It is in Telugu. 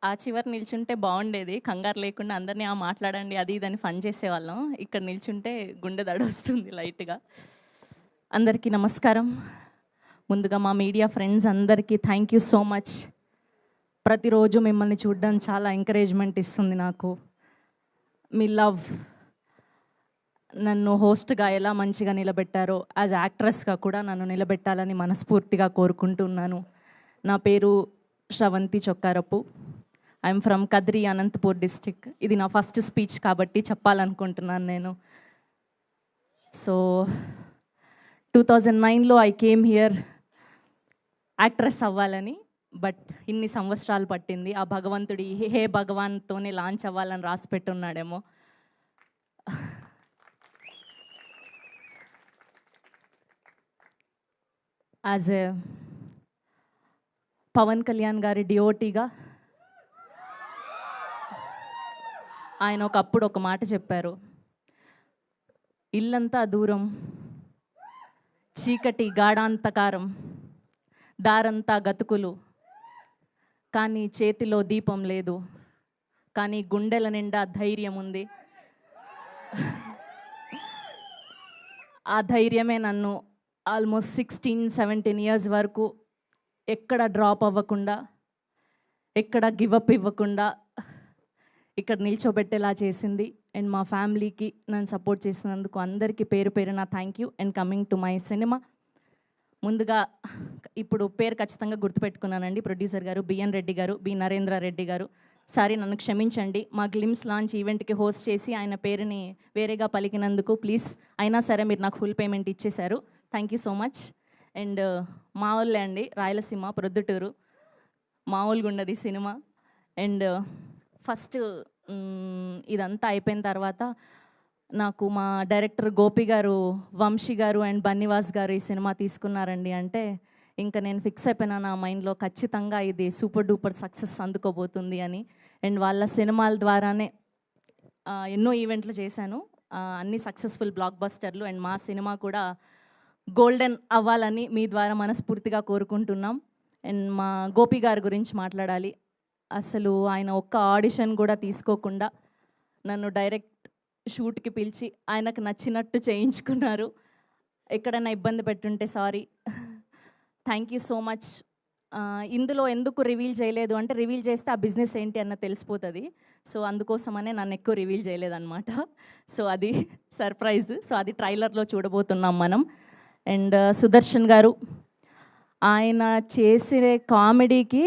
ఆ చివరి నిల్చుంటే బాగుండేది, కంగారు లేకుండా అందరినీ మాట్లాడండి అది ఇదని ఫన్ చేసేవాళ్ళం. ఇక్కడ నిల్చుంటే గుండె దడొస్తుంది లైట్గా. అందరికీ నమస్కారం. ముందుగా మా మీడియా ఫ్రెండ్స్ అందరికీ థ్యాంక్ యూ సో మచ్. ప్రతిరోజు మిమ్మల్ని చూడడం చాలా ఎంకరేజ్మెంట్ ఇస్తుంది నాకు. మీ లవ్ నన్ను హోస్ట్గా ఎలా మంచిగా నిలబెట్టారో యాజ్ యాక్ట్రెస్గా కూడా నన్ను నిలబెట్టాలని మనస్ఫూర్తిగా కోరుకుంటున్నాను. నా పేరు Sravanthi Chokkarapu. I'm from Kadri, Anantapur district. ఇది నా ఫస్ట్ స్పీచ్ కాబట్టి చెప్పాలనుకుంటున్నాను నేను. సో 2009లో ఐ కేమ్ హియర్ యాక్ట్రెస్ అవ్వాలని. బట్ ఇన్ని సంవత్సరాలు పట్టింది. ఆ భగవంతుడి హే భగవాన్తోనే లాంచ్ అవ్వాలని రాసి పెట్టున్నాడేమో. యాజ్ ఎ పవన్ కళ్యాణ్ గారి డిఓటీగా ఆయన ఒకప్పుడు ఒక మాట చెప్పారు, ఇల్లంతా దూరం, చీకటి గాఢాంతకారం, దారంతా గతుకులు, కానీ చేతిలో దీపం లేదు, కానీ గుండెల నిండా ధైర్యం ఉంది. ఆ ధైర్యమే నన్ను ఆల్మోస్ట్ 16-17 ఇయర్స్ వరకు ఎక్కడ డ్రాప్ అవ్వకుండా, ఎక్కడ గివప్ ఇవ్వకుండా ఇక్కడ నిల్చోబెట్టేలా చేసింది. అండ్ మా ఫ్యామిలీకి నన్ను సపోర్ట్ చేసినందుకు అందరికీ పేరు పేరున thank you. And coming to my cinema, ముందుగా ఇప్పుడు పేరు ఖచ్చితంగా గుర్తుపెట్టుకున్నానండి. ప్రొడ్యూసర్ గారు బిఎన్ రెడ్డి గారు, బి నరేంద్ర రెడ్డి గారు. సారీ, నన్ను క్షమించండి. మా గ్లిమ్స్ లాంచ్ ఈవెంట్కి హోస్ట్ చేసి ఆయన పేరుని వేరేగా పలికినందుకు ప్లీజ్. అయినా సరే మీరు నాకు ఫుల్ పేమెంట్ ఇచ్చేశారు. Thank you so much. And మా వాళ్ళే అండి, రాయలసీమ ప్రొద్దుటూరు. మామూలుగా ఉండదు ఈ సినిమా. అండ్ ఫస్ట్ ఇదంతా అయిపోయిన తర్వాత నాకు మా డైరెక్టర్ గోపి గారు, వంశీ గారు అండ్ బన్నివాస్ గారు ఈ సినిమా తీసుకున్నారండి అంటే ఇంకా నేను ఫిక్స్ అయిపోయినా నా మైండ్లో, ఖచ్చితంగా ఇది సూపర్ డూపర్ సక్సెస్ అందుకోబోతుంది అని. అండ్ వాళ్ళ సినిమాల ద్వారానే ఎన్నో ఈవెంట్లు చేశాను, అన్ని సక్సెస్ఫుల్ బ్లాక్ బస్టర్లు. అండ్ మా సినిమా కూడా గోల్డెన్ అవ్వాలని మీ ద్వారా మనస్ఫూర్తిగా కోరుకుంటున్నాం. అండ్ మా గోపి గారి గురించి మాట్లాడాలి. అసలు ఆయన ఒక్క ఆడిషన్ కూడా తీసుకోకుండా నన్ను డైరెక్ట్ షూట్కి పిలిచి ఆయనకు నచ్చినట్టు చేయించుకున్నారు. ఎక్కడైనా ఇబ్బంది పెట్టుంటే sorry. Thank you so much. ఇందులో ఎందుకు రివీల్ చేయలేదు అంటే, రివీల్ చేస్తే ఆ బిజినెస్ ఏంటి అన్న తెలిసిపోతుంది. సో అందుకోసమనే నన్ను ఎక్కువ రివీల్ చేయలేదన్నమాట. సో అది సర్ప్రైజ్. సో అది ట్రైలర్లో చూడబోతున్నాం మనం. అండ్ సుదర్శన్ గారు, ఆయన చేసే కామెడీకి